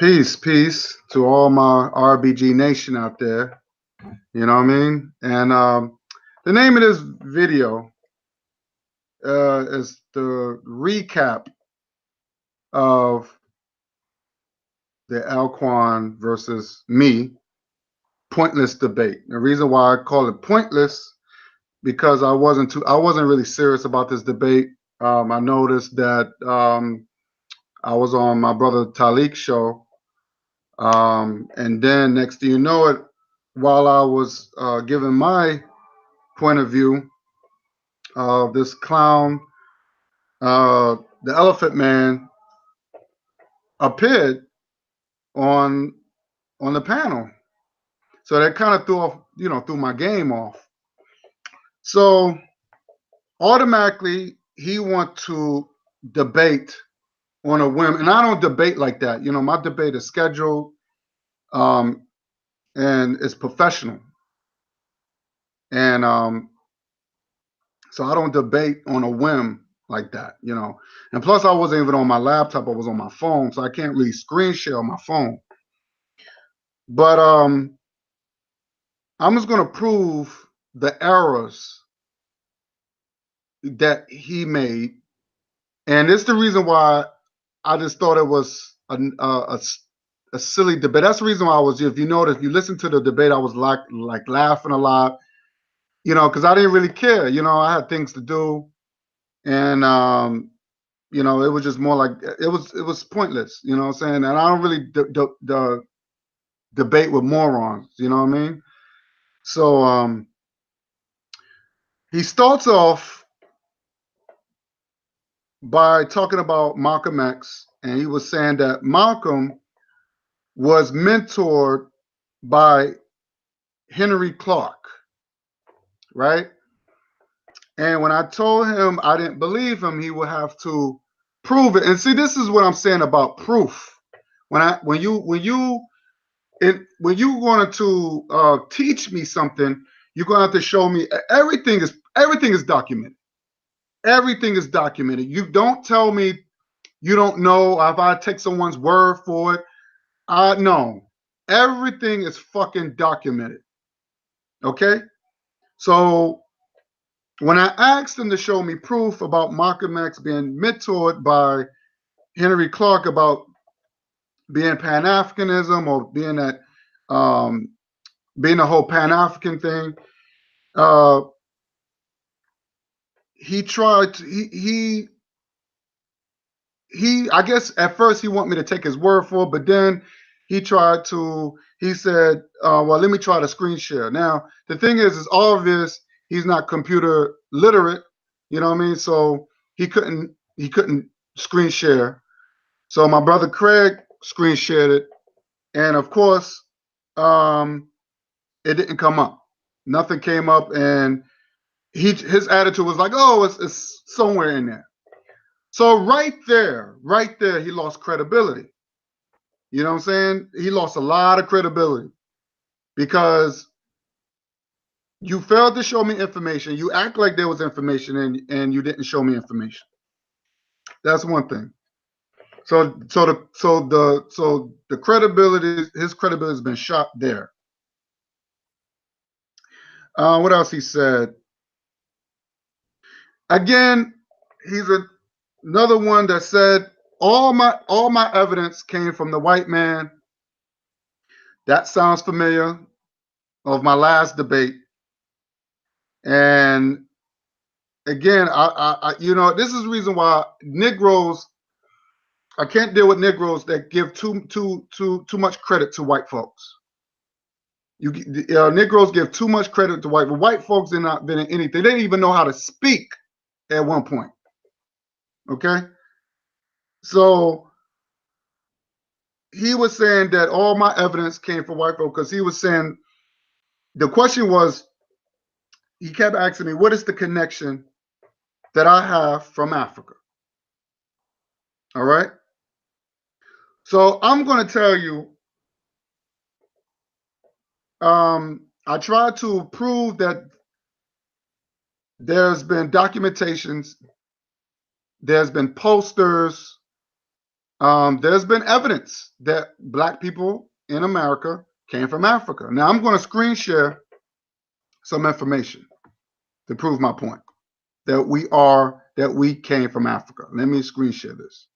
Peace, peace to all my RBG nation out there. You know what I mean? And the name of this video is the recap of the Alquan versus me pointless debate. The reason why I call it pointless because I wasn't really serious about this debate. I noticed that I was on my brother Talik's show. And then next thing you know it, while I was giving my point of view of this clown, the Elephant Man appeared on on the panel. So that kind of threw my game off. So automatically he want to debate on a whim, and I don't debate like that. My debate is scheduled, um, and it's professional, and so I don't debate on a whim like that. And plus, I wasn't even on my laptop; I was on my phone, so I can't really screen share on my phone. But I'm just gonna prove the errors that he made, and it's the reason why I just thought it was a silly debate. That's the reason why I was. If you notice, if you listen to the debate, I was like laughing a lot, because I didn't really care. I had things to do, and it was just more like it was pointless. You know what I'm saying? And I don't really debate with morons. You know what I mean? So he starts off by talking about Malcolm X, and he was saying that Malcolm was mentored by Henry Clark, right? And when I told him I didn't believe him, he would have to prove it. And see, this is what I'm saying about proof. When you wanted to teach me something, you're gonna have to show me everything is documented. Everything is documented. You don't tell me you don't know if I take someone's word for it. No. Everything is fucking documented. Okay? So when I asked him to show me proof about Malcolm X being mentored by Henry Clark about being Pan-Africanism or being the whole Pan-African thing, he tried to, I guess at first he wanted me to take his word for it, but then he said, well, let me try to screen share. Now, the thing is obvious he's not computer literate, you know what I mean? So he couldn't screen share. So my brother Craig screen shared it. And of course, it didn't come up. Nothing came up. And his attitude was like, oh, it's somewhere in there. So right there, he lost credibility. You know what I'm saying? He lost a lot of credibility because you failed to show me information. You act like there was information and you didn't show me information. That's one thing. So the credibility, his credibility has been shot there. What else he said? Again, he's another one that said all my evidence came from the white man. That sounds familiar of my last debate. And again, I this is the reason why Negroes, I can't deal with Negroes that give too much credit to white folks. Negroes give too much credit to white folks. They're not been in anything. They didn't even know how to speak at one point. Okay, so he was saying that all my evidence came from white folks because he was saying the question was, he kept asking me, what is the connection that I have from Africa? All right. So I'm going to tell you, I tried to prove that there's been documentations, there's been posters, There's been evidence that black people in America came from Africa. Now I'm going to screen share some information to prove my point that we came from Africa. Let me screen share this.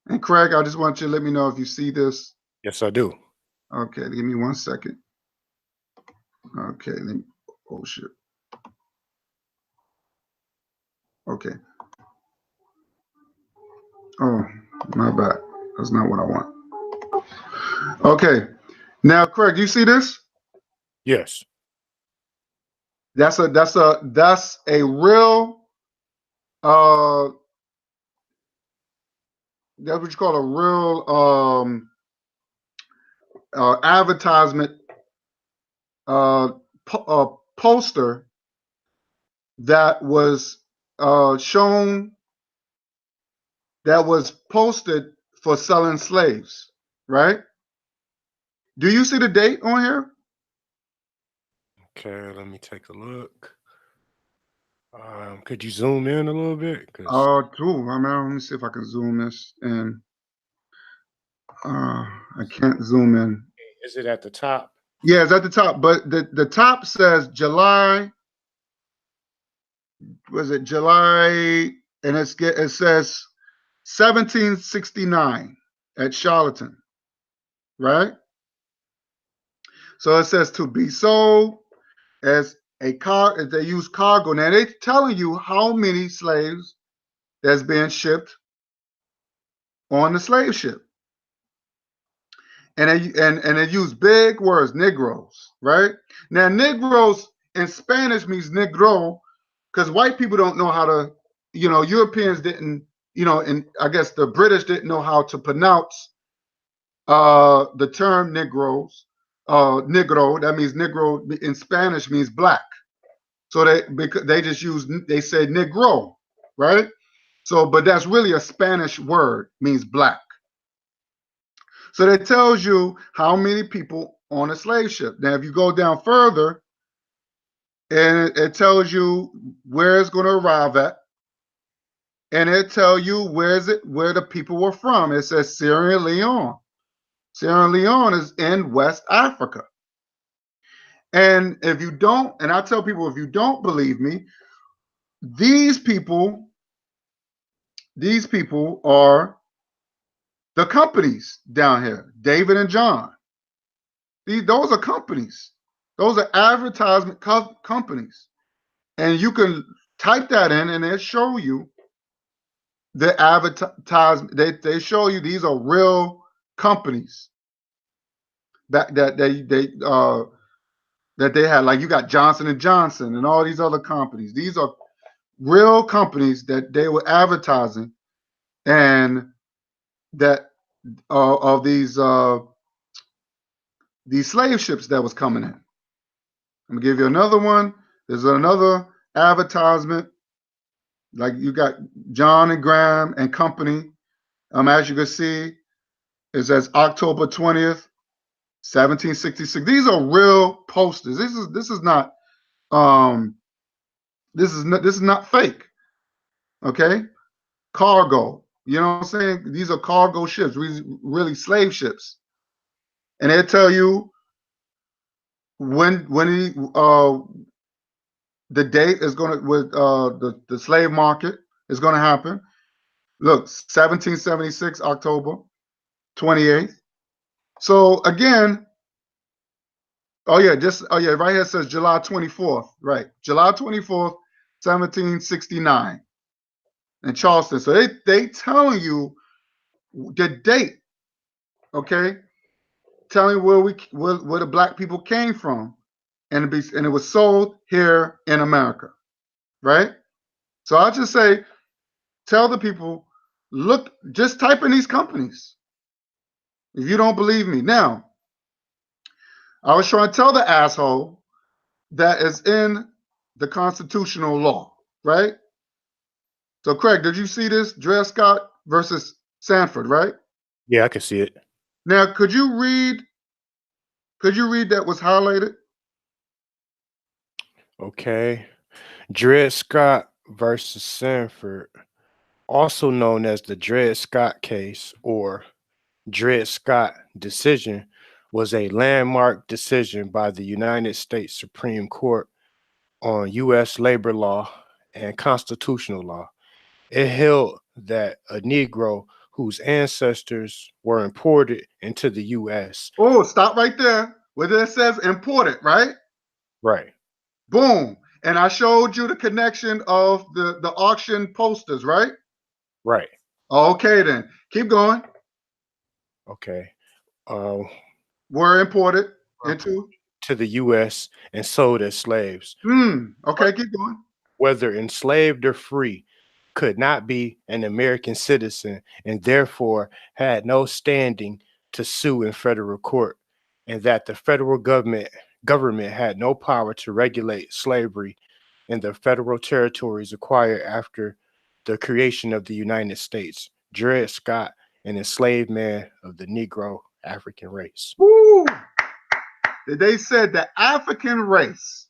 And Craig, I just want you to let me know if you see this. Yes, I do. Okay, give me 1 second. Okay, oh shit. Okay. Oh, my bad. That's not what I want. Okay. Now, Craig, you see this? Yes. That's a real that's what you call a real advertisement poster that was shown, that was posted for selling slaves, right? Do you see the date on here? Okay, let me take a look. Could you zoom in a little bit? True. I mean, let me see if I can zoom this in. I can't zoom in. Is it at the top? Yeah, it's at the top, but the top says July. Was it July? And it says 1769 at Charlatan, right? So it says to be sold as a car. They use cargo. Now they're telling you how many slaves that's being shipped on the slave ship, and they use big words, Negroes, right? Now Negroes in Spanish means Negro, because white people don't know how to, Europeans didn't, and I guess the British didn't know how to pronounce the term Negroes. Negro, that means Negro in Spanish means black. So they just they say Negro, right? So, but that's really a Spanish word, means black. So that tells you how many people on a slave ship. Now, if you go down further, and it tells you where it's going to arrive at, and it tells you where the people were from. It says Sierra Leone. Sierra Leone is in West Africa. And if you don't, and I tell people, if you don't believe me, these people are the companies down here, David and John. Those are companies. Those are advertisement companies. And you can type that in and it'll show you the advertisement. They show you these are real companies that they had. Like you got Johnson and Johnson and all these other companies. These are real companies that they were advertising, and that of these slave ships that was coming in. I'm gonna give you another one. There's another advertisement. Like you got John and Graham and Company. As you can see, it says October 20th, 1766. These are real posters. This is not this is not fake. Okay, cargo. You know what I'm saying? These are cargo ships, really slave ships, and they tell you when the date is going to, with the slave market is going to happen. Look, 1776 October 28th. So again, right here it says July 24th, right? July 24th, 1769 in Charleston. So they telling you the date, okay? Telling you where the black people came from, and it was sold here in America, right? So I'll just say, tell the people, look, just type in these companies if you don't believe me. Now, I was trying to tell the asshole that is in the constitutional law, right? So, Craig, did you see this? Dred Scott versus Sanford, right? Yeah, I can see it. Now, could you read that was highlighted? Okay. Dred Scott versus Sanford, also known as the Dred Scott case or Dred Scott decision, was a landmark decision by the United States Supreme Court on U.S. labor law and constitutional law. It held that a Negro whose ancestors were imported into the U.S. Oh, stop right there. Where it says imported, right? Right, Boom. And I showed you the connection of the auction posters, right? right. Okay, then. Keep going. Okay. Uh, Were imported into. to the U.S. and sold as slaves, Okay, keep going. whether enslaved or free, could not be an American citizen and therefore had no standing to sue in federal court, and that the federal government had no power to regulate slavery in the federal territories acquired after the creation of the United States. Dred Scott, an enslaved man of the Negro African race. Woo! They said the African race,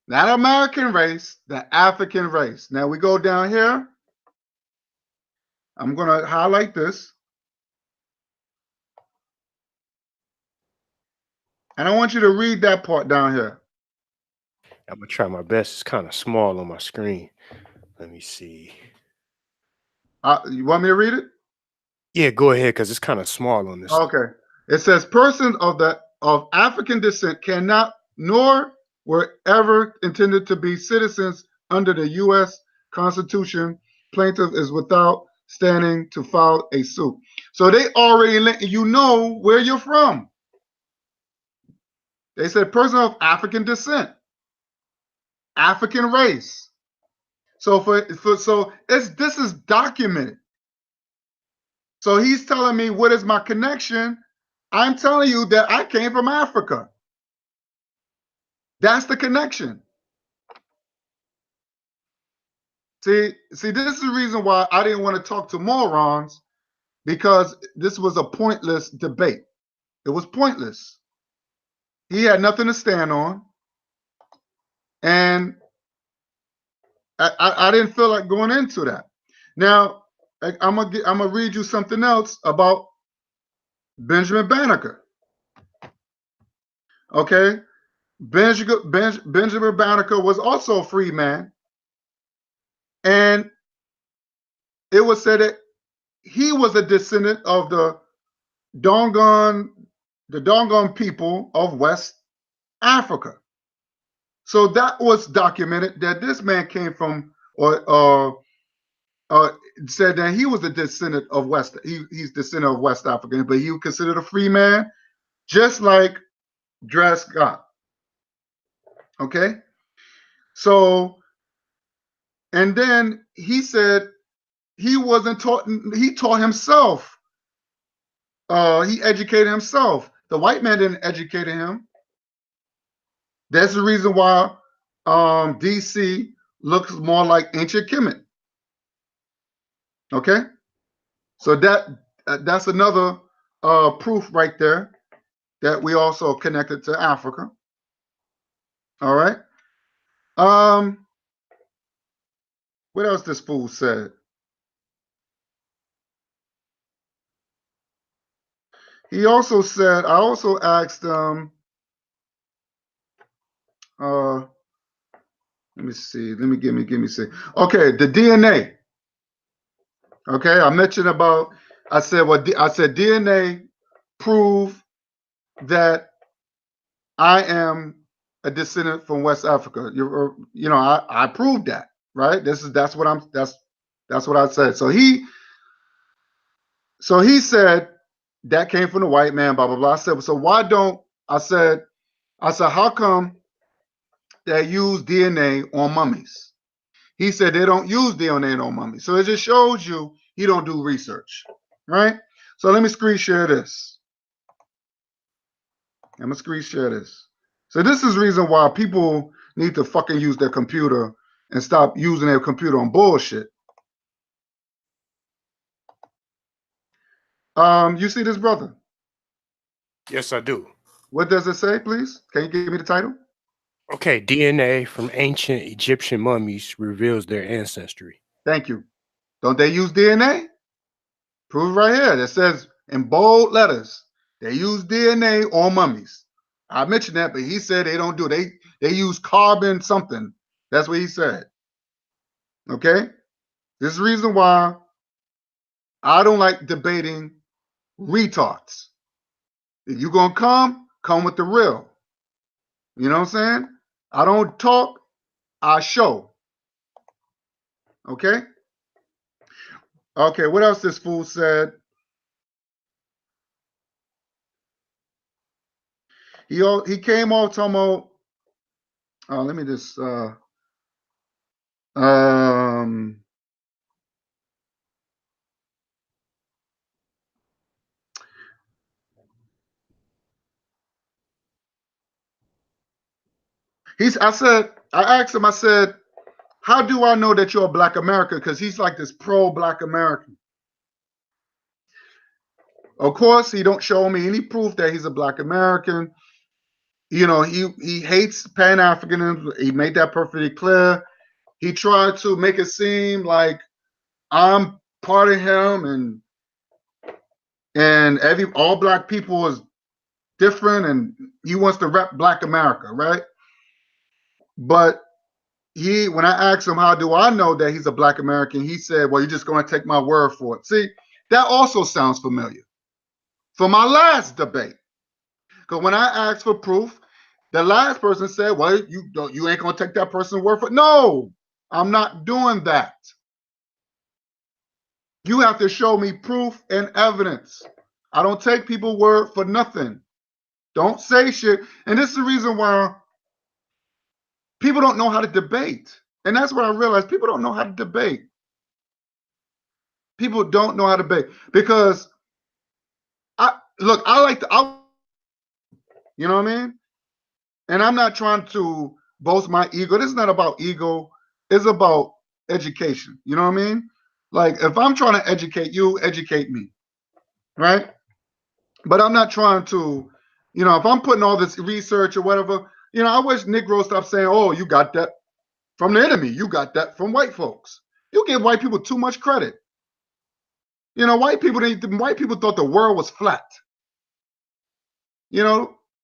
not American race, the African race. Now we go down here. I'm going to highlight this. And I want you to read that part down here. I'm gonna try my best. It's kind of small on my screen. Let me see. You want me to read it? Yeah, go ahead, because it's kind of small on this. Okay. It says persons of African descent cannot nor were ever intended to be citizens under the U.S. Constitution. Plaintiff is without standing to file a suit. So they already let you know where you're from. They said person of African descent, African race. So this is documented. So he's telling me what is my connection. I'm telling you that I came from Africa. That's the connection. See, this is the reason why I didn't want to talk to morons, because this was a pointless debate. It was pointless. He had nothing to stand on. And I didn't feel like going into that. Now, I'm gonna read you something else about Benjamin Banneker. Okay, Benjamin Banneker was also a free man, and it was said that he was a descendant of the Dongan people of West Africa. So that was documented that this man came from, or said that he was a descendant of he's descendant of West Africa, but he was considered a free man, just like Dred Scott. Okay, so and then he said he wasn't taught. He taught himself. He educated himself. The white man didn't educate him. That's the reason why DC looks more like ancient Kemet. Okay, so that's another proof right there that we also connected to Africa. All right. What else this fool said? He also said, I also asked him, let me see, give me see. Okay, the DNA. Okay, I mentioned about, I said DNA prove that I am a descendant from West Africa. I proved that, right? That's what I said. So he said that came from the white man, blah blah blah. I said, so why don't I said how come they use DNA on mummies? He said they don't use DNA on mummies. So it just shows you he don't do research, right? So let me screen share this. I'm gonna screen share this. So this is the reason why people need to fucking use their computer and stop using their computer on bullshit. You see this, brother? Yes, I do. What does it say, please? Can you give me the title? Okay, DNA from ancient Egyptian mummies reveals their ancestry. Thank you. Don't they use DNA? Prove it right here. That says in bold letters they use DNA on mummies. I mentioned that, but he said they don't do it. They use carbon something. That's what he said. Okay? This is the reason why I don't like debating retards. If you're gonna come with the real. You know what I'm saying? I don't talk, I show. Okay? Okay, what else this fool said? He came off talking about let me just um I asked him, I said, how do I know that you're a black American? Because he's like this pro-black American. Of course, he don't show me any proof that he's a black American. You know, he hates Pan-Africanism. He made that perfectly clear. He tried to make it seem like I'm part of him and all black people is different and he wants to rep black America, right? But when I asked him how do I know that he's a black American, he said, well, you're just going to take my word for it. See, that also sounds familiar from my last debate. Because when I asked for proof, the last person said, well, you ain't going to take that person's word for it. No, I'm not doing that. You have to show me proof and evidence. I don't take people's word for nothing. Don't say shit. And this is the reason why people don't know how to debate. And that's what I realized. People don't know how to debate. People don't know how to debate because I like you know what I mean? And I'm not trying to boast my ego. This is not about ego. It's about education. You know what I mean? Like if I'm trying to educate you, educate me. Right? But I'm not trying to, if I'm putting all this research or whatever, I wish Negroes stop saying, oh, you got that from the enemy. You got that from white folks. You give white people too much credit. White people thought the world was flat.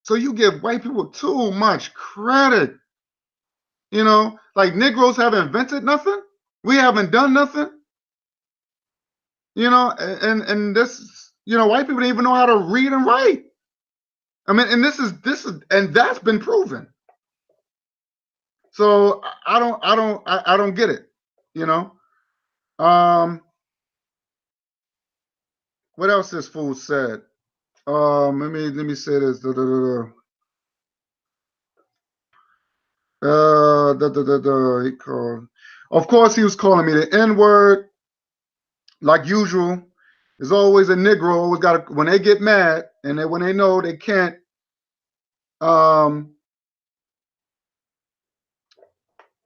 So you give white people too much credit. Like Negroes haven't invented nothing. We haven't done nothing. And this, white people didn't even know how to read and write. I mean, and this is and that's been proven. So I don't get it. What else this fool said? Let me say this. He called. Of course, he was calling me the N word, like usual. There's always a Negro. Always got when they get mad and when they know they can't,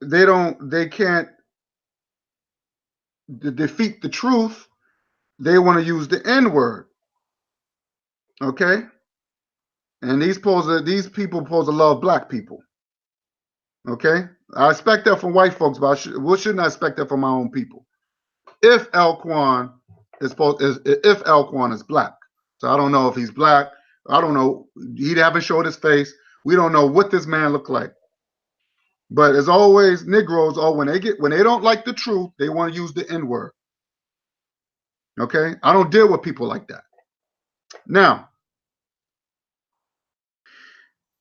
they can't defeat the truth. They want to use the N word. Okay, and these people supposed to love black people. Okay, I expect that from white folks, but shouldn't I expect that from my own people? If Alquan if Alquan is black, so I don't know if he's black. I don't know. He haven't showed his face. We don't know what this man looked like. But as always, Negroes, when they don't like the truth, they want to use the N word. Okay, I don't deal with people like that. Now,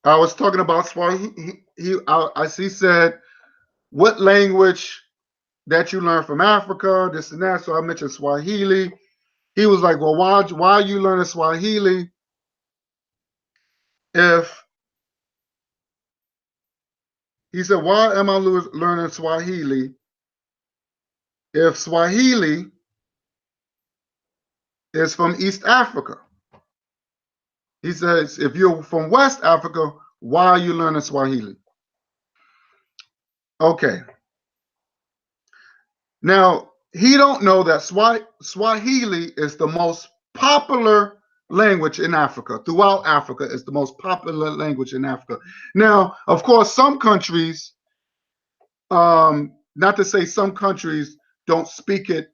I was talking about Swahili. He said, what language that you learn from Africa, this and that. So I mentioned Swahili. He was like, well, why are you learning Swahili if, he said, why am I learning Swahili if Swahili is from East Africa? He says, if you're from West Africa, why are you learning Swahili? Okay. Now, he don't know that Swahili is the most popular language in Africa. Throughout Africa, it's the most popular language in Africa. Now, of course, some countries, not to say some countries don't speak it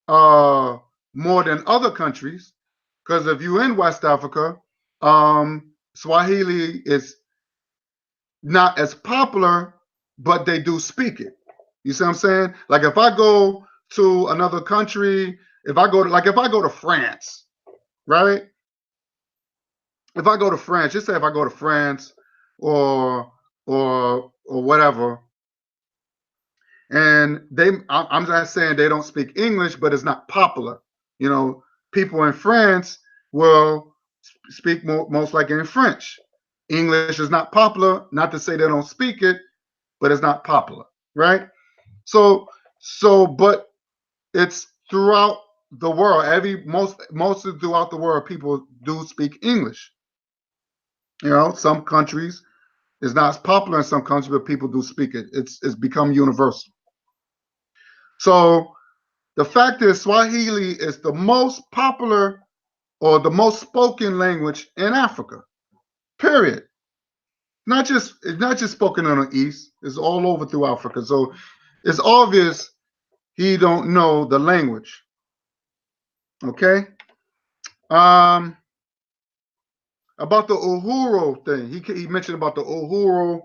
more than other countries, because if you're in West Africa, Swahili is not as popular, but they do speak it. You see what I'm saying? Like if I go to another country, if I go to France, right? If I go to France, just say if I go to France or whatever, and I'm not saying they don't speak English, but it's not popular. You know, people in France will speak most likely in French. English is not popular. Not to say they don't speak it, but it's not popular, right? So, but it's throughout the world. Mostly throughout the world, people do speak English. You know, some countries it's not as popular in some countries, but people do speak it. It's become universal. So the fact is, Swahili is the most popular or the most spoken language in Africa. Period. It's not just spoken in the East. It's all over through Africa. So it's obvious he don't know the language. Okay. Um, about the Uhuru thing, he mentioned about the Uhuru.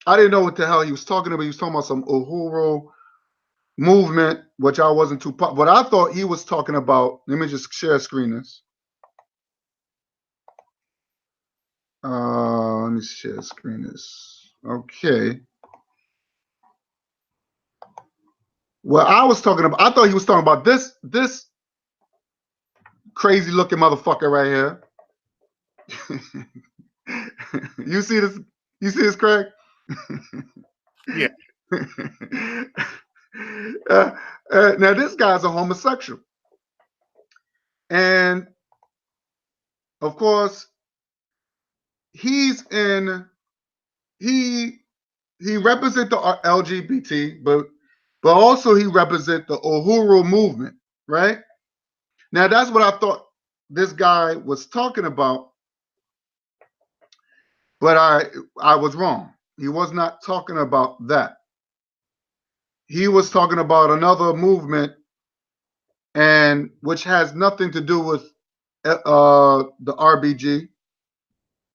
I didn't know what the hell he was talking about. He was talking about some Uhuru movement, which I wasn't too. But I thought he was talking about. Let me just share screen this. Let me share screen this. Okay. Well, I thought he was talking about this crazy looking motherfucker right here. You see this? You see this, Craig? Yeah. Now this guy's a homosexual, and of course he represents the LGBT, but also he represents the Uhuru movement, right? Now that's what I thought this guy was talking about, but I was wrong. He was not talking about that. He was talking about another movement, and which has nothing to do with the RBG.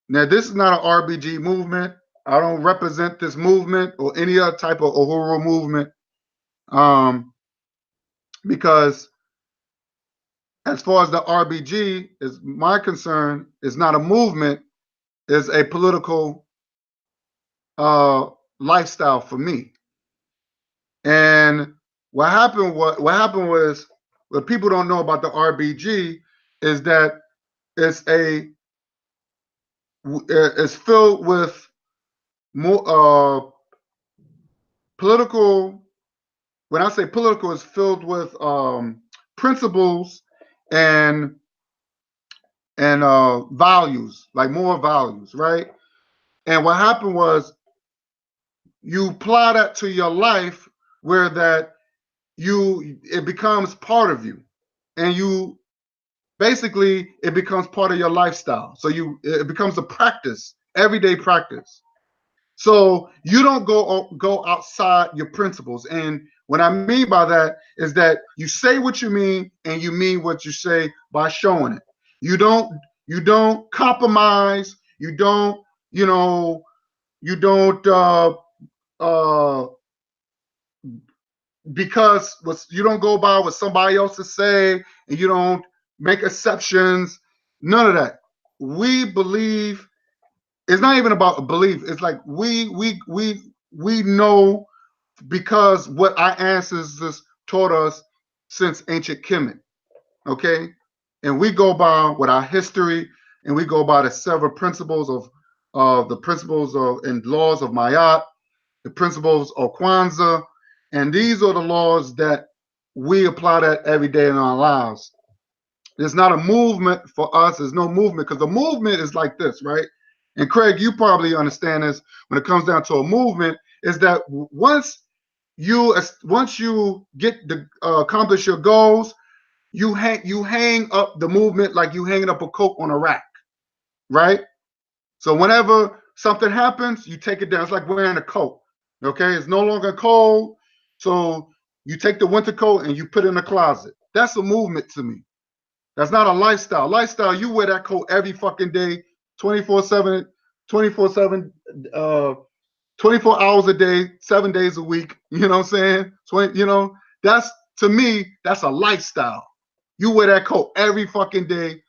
Now this is not an RBG movement. I don't represent this movement or any other type of Uhuru movement, because as far as the RBG is my concern, is not a movement, is a political lifestyle for me. And what happened was what people don't know about the RBG is that it's filled with more political. When I say political, it's filled with principles and values, like more values, right? And what happened was you apply that to your life, where that it becomes part of you, and you basically it becomes part of your lifestyle. So it becomes a practice, everyday practice. So you don't go outside your principles. And what I mean by that is that you say what you mean, and you mean what you say by showing it. You don't compromise. You don't because you don't go by what somebody else is say, and you don't make exceptions. None of that. We believe. It's not even about belief. It's like we know, because what our ancestors taught us since ancient Kemet. Okay, and we go by what our history, and we go by the several principles of the principles of and laws of Mayat, the principles of Kwanzaa, and these are the laws that we apply that every day in our lives. There's not a movement for us. There's no movement, because the movement is like this, right? And Craig, you probably understand this when it comes down to a movement, is that once you get to accomplish your goals, You hang up the movement like you hanging up a coat on a rack, right? So whenever something happens, you take it down. It's like wearing a coat. Okay, it's no longer cold, so you take the winter coat and you put it in the closet. That's a movement to me. That's not a lifestyle. Lifestyle, you wear that coat every fucking day, 24/7, 24/7, 24 hours a day, 7 days a week. You know what I'm saying? 20, that's, to me, that's a lifestyle. You wear that coat every fucking day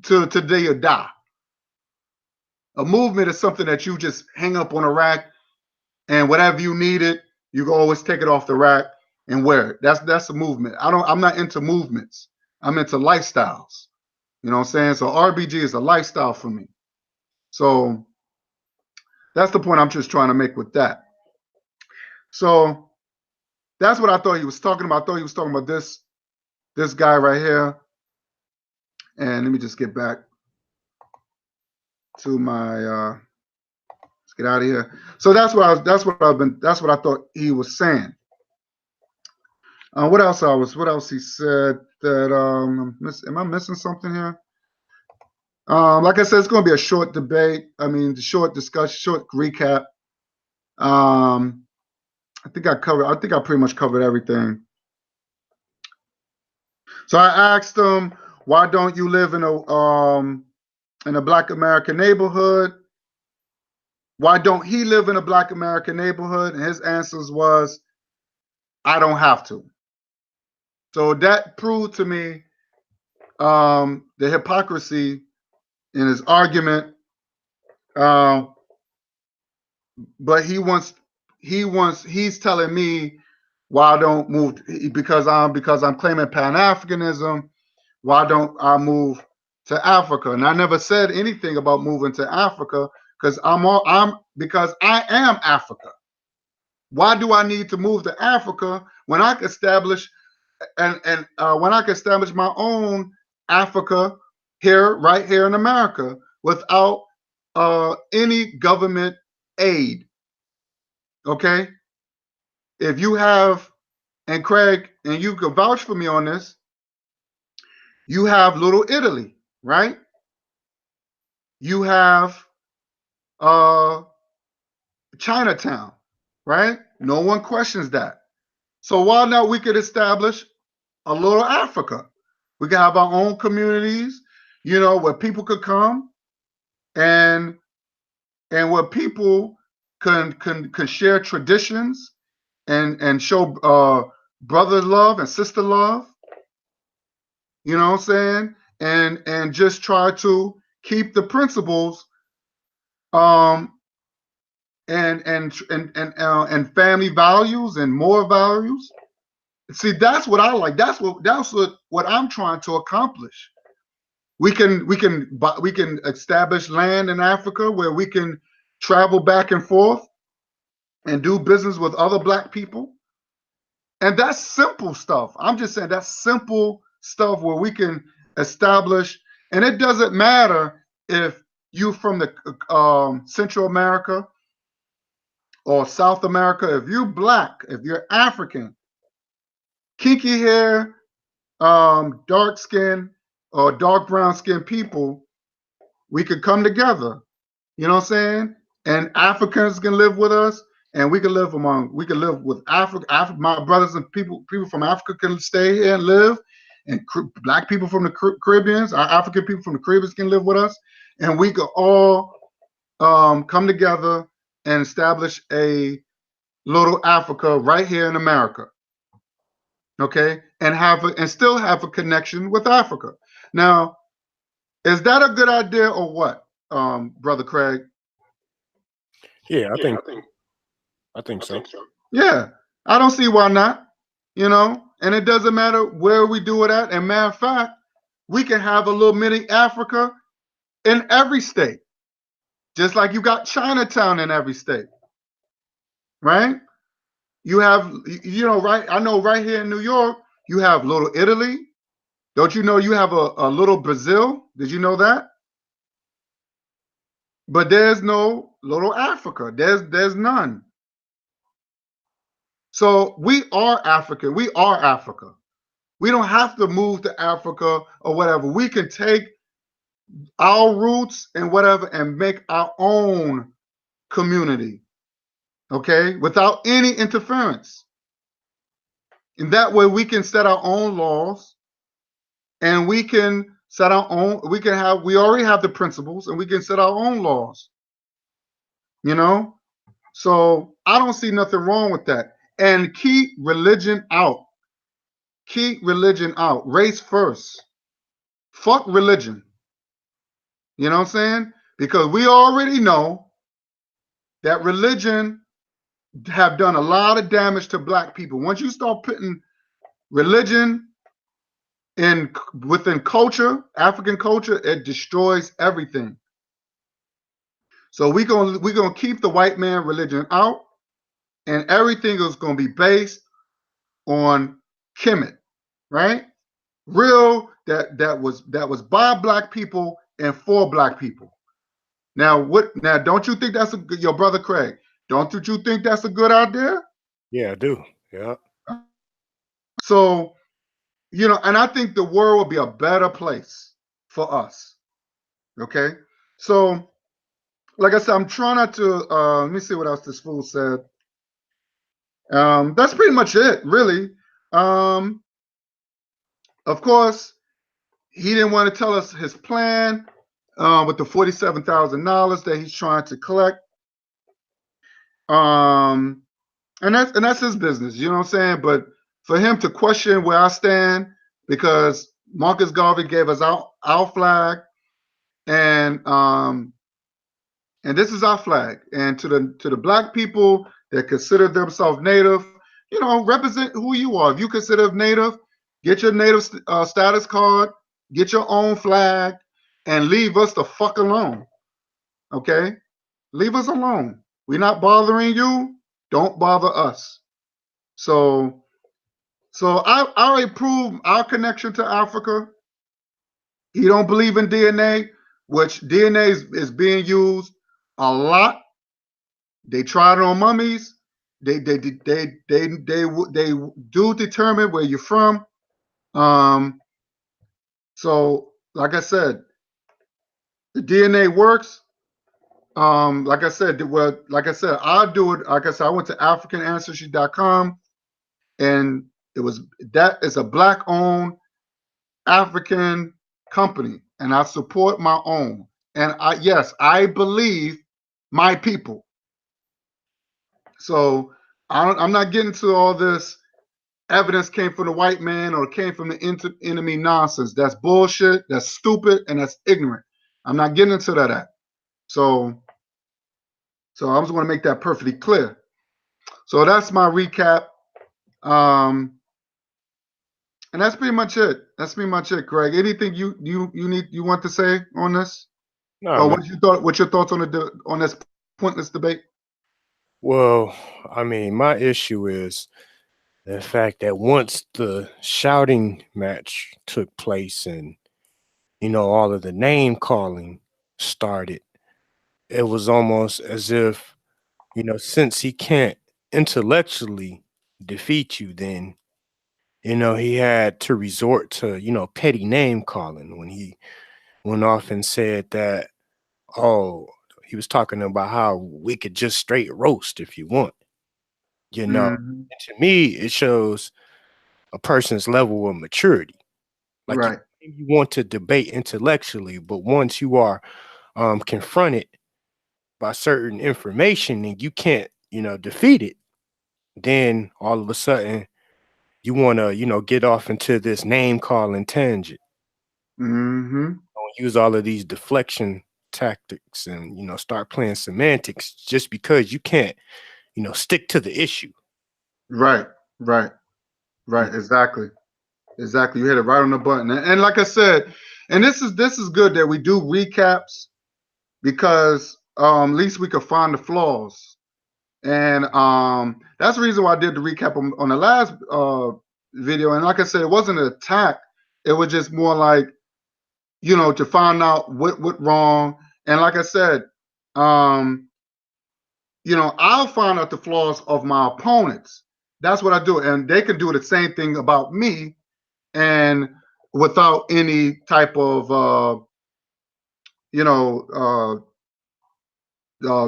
till today you die. A movement is something that you just hang up on a rack, and whatever you need it, you can always take it off the rack and wear it. That's a movement. I'm not into movements. I'm into lifestyles. You know what I'm saying? So RBG is a lifestyle for me. So that's the point I'm just trying to make with that. So that's what I thought he was talking about. I thought he was talking about this guy right here. And let me just get back to my let's get out of here. So that's what I thought he was saying. What else he said that am I missing something here? Like I said, it's going to be a short debate. I mean, short discussion, short recap. I think I pretty much covered everything. So I asked him, why don't you live in a Black American neighborhood? Why don't he live in a Black American neighborhood? And his answers was, I don't have to. So that proved to me the hypocrisy in his argument. But he's telling me why I don't move because I'm claiming Pan-Africanism. Why don't I move to Africa? And I never said anything about moving to Africa because because I am Africa. Why do I need to move to Africa when I can establish when I can establish my own Africa right here in America without any government aid? Okay, if you have, and Craig, and you can vouch for me on this, you have Little Italy, right? You have Chinatown, right? No one questions that. So why not we could establish a little Africa? We could have our own communities, where people could come and where people can share traditions and show brother love and sister love. You know what I'm saying? And just try to keep the principles and family values and moral values. See, that's what I like. That's what I'm trying to accomplish. We can establish land in Africa where we can travel back and forth and do business with other Black people. And that's simple stuff. I'm just saying that's simple stuff where we can establish, and it doesn't matter if you from the Central America or South America. If you're Black, if you're African, kinky hair, dark skin or dark brown skin people, we could come together. You know what I'm saying? And Africans can live with us, and we can live with Africa. My brothers and people from Africa can stay here and live, and Black people from the Caribbean, our African people from the Caribbean can live with us, and we could all come together and establish a little Africa right here in America. Okay, and still have a connection with Africa. Now, is that a good idea or what, Brother Craig? Yeah, I think so. Yeah, I don't see why not. And it doesn't matter where we do it at. And matter of fact, we can have a little mini Africa in every state, just like you got Chinatown in every state, right? You have, right? I know right here in New York, you have Little Italy. Don't you know you have a little Brazil? Did you know that? But there's no little Africa. There's none. So we are African. We are Africa. We don't have to move to Africa or whatever. We can take our roots and whatever and make our own community, okay, without any interference. And that way we can set our own laws, and we can set our own, we already have the principles, and we can set our own laws, you know? So I don't see nothing wrong with that. And keep religion out. Keep religion out. Race first. Fuck religion. You know what I'm saying? Because we already know that religion have done a lot of damage to black people. Once you start putting religion in within culture, African culture, it destroys everything. So we're gonna keep the white man religion out, and everything is gonna be based on Kemet, right? Real that was by black people and for black people. Now don't you think that's your brother Craig? Don't you think that's a good idea? Yeah, I do. Yeah. So, and I think the world will be a better place for us. Okay. So, like I said, I'm trying not to let me see what else this fool said. That's pretty much it, really. Um, of course, he didn't want to tell us his plan with the $47,000 that he's trying to collect. And that's his business, you know what I'm saying? But for him to question where I stand, because Marcus Garvey gave us our flag, and this is our flag. And to the black people that consider themselves native, represent who you are. If you consider native, get your native status card, get your own flag, and leave us the fuck alone. Okay? Leave us alone. We're not bothering you. Don't bother us. So I approve our connection to Africa. He don't believe in DNA, which DNA is being used a lot. They tried it on mummies. They do determine where you're from. So like I said, the DNA works. Like I said, I'll do it. Like I said, I went to AfricanAncestry.com, and that is a black-owned African company, and I support my own. And I believe my people. So I'm not getting to all this evidence came from the white man or came from the enemy nonsense. That's bullshit. That's stupid, and that's ignorant. I'm not getting into that. So I just want to make that perfectly clear. So that's my recap. And that's pretty much it. That's pretty much it, Greg. Anything you want to say on this? No, Or man. what's your thoughts on this pointless debate? Well, I mean, my issue is the fact that once the shouting match took place and, all of the name calling started, it was almost as if, since he can't intellectually defeat you, then, he had to resort to, petty name calling when he went off and said that, oh, he was talking about how we could just straight roast if you want, Mm-hmm. And to me, it shows a person's level of maturity. Like Right. you want to debate intellectually, but once you are confronted by certain information and you can't, defeat it, then all of a sudden you want to, get off into this name calling tangent. Mm-hmm. Use all of these deflection tactics and, start playing semantics just because you can't, stick to the issue. Right. Right. Right. Exactly. Exactly. You hit it right on the button. And like I said, and this is good that we do recaps, because at least we can find the flaws. And that's the reason why I did the recap on the last video. And like I said, it wasn't an attack. It was just more like, to find out what went wrong. And like I said, I'll find out the flaws of my opponents. That's what I do. And they can do the same thing about me. and without any type of you know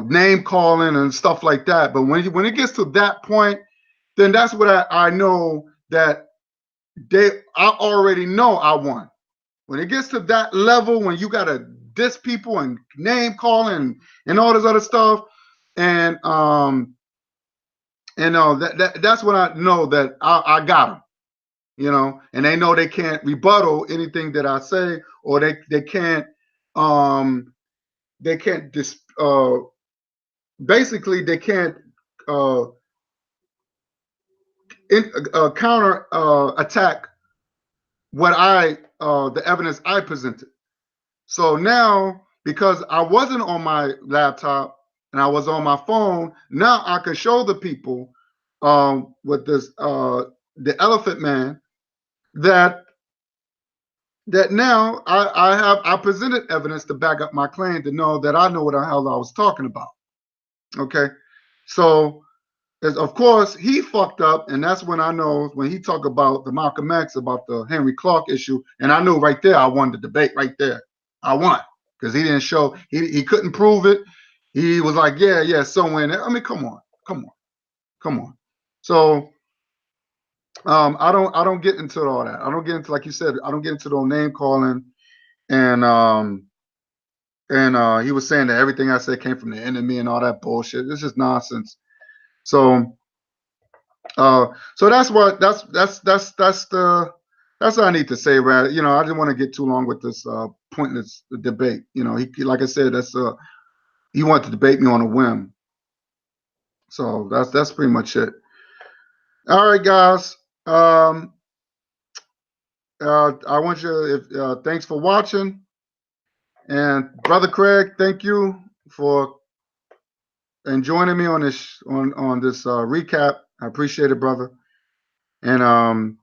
name calling and stuff like that. But when it gets to that point, then that's what I know that I already know I won. When it gets to that level, when you gotta diss people and name calling and all this other stuff, and that's when I know that I got them. You know, and they know they can't rebuttal anything that I say, or they can't dis basically they can't uh counter attack what the evidence I presented. So now, because I wasn't on my laptop and I was on my phone, now I can show the people with this the Elephant Man that now I presented evidence to back up my claim, to know that I know what the hell I was talking about. Okay, so of course he fucked up, and that's when I know, when he talked about the Malcolm X, about the Henry Clark issue, and I knew right there I won the debate right there. I won, because he didn't show, he couldn't prove it. He was like, yeah, so in. I mean, come on. So I don't get into all that. I don't get into, like you said, I don't get into the name calling, and he was saying that everything I said came from the enemy and all that bullshit. It's just nonsense. So so that's what that's what I need to say, right? You know, I didn't want to get too long with this pointless debate. You know, he, like I said, he wanted to debate me on a whim. So that's pretty much it. All right, guys. I want you, if thanks for watching, and Brother Craig, thank you for joining me on this recap. I appreciate it, brother. And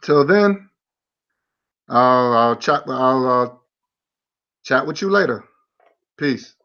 till then, I'll chat with you later. Peace.